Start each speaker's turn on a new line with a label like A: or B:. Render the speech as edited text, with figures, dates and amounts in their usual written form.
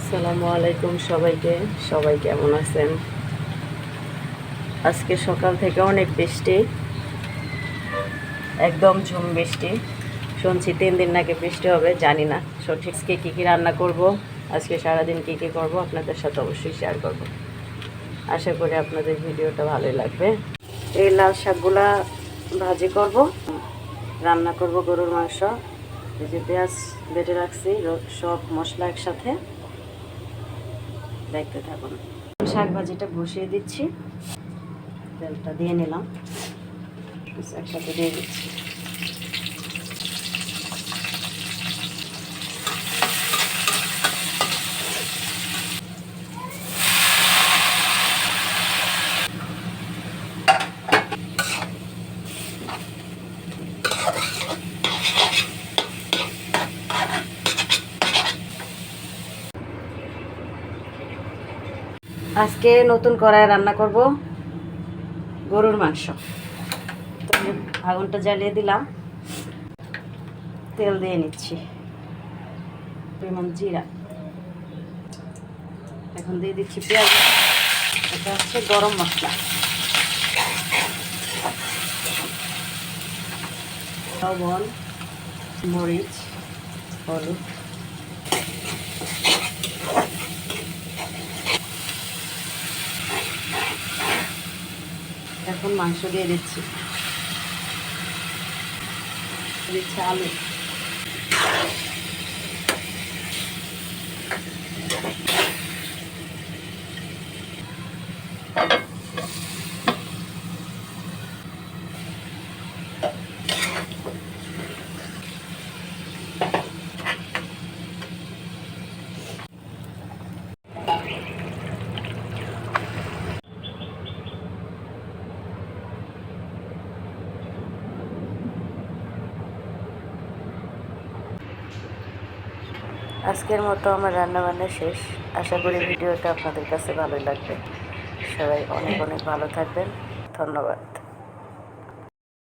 A: আসসালামু আলাইকুম সবাইকে। সবাই কেমন আছেন? আজকে সকাল থেকে অনেক বৃষ্টি, একদম ঝুম বৃষ্টি। শুনছি 3 দিন নাকি বৃষ্টি হবে, জানি না সঠিক। কী কী রান্না করব, আজকে সারাদিন কী কী করব আপনাদের সাথে অবশ্যই শেয়ার করব। আশা করি আপনাদের ভিডিওটা ভালোই লাগবে। এই লাল শাকগুলা ভাজি করব, রান্না করব গরুর মাংস। এই যে পেঁয়াজ বেটে রাখছি, সব মশলা একসাথে, দেখতে থাকুন। শাক ভাজিটা বসিয়ে দিচ্ছি, তেলটা দিয়ে নিলাম, একসাথে দিয়ে দিচ্ছি। আজকে নতুন কড়াইয়ে রান্না করব গরুর মাংস। তো আগুনটা জ্বালিয়ে দিলাম, তেল দিয়ে নিচ্ছি, পরিমাণ জিরা। এখন দিয়ে দিচ্ছি পেঁয়াজ, এটা হচ্ছে গরম মশলা, লবণ, মরিচ, হলুদ। এখন মাংস দিয়ে দিচ্ছি, আলু, আজকের মতো আমার রান্নাবান্না শেষ। আশা করি ভিডিওটা আপনাদের কাছে ভালোই লাগবে। সবাই অনেক অনেক ভালো থাকবেন। ধন্যবাদ।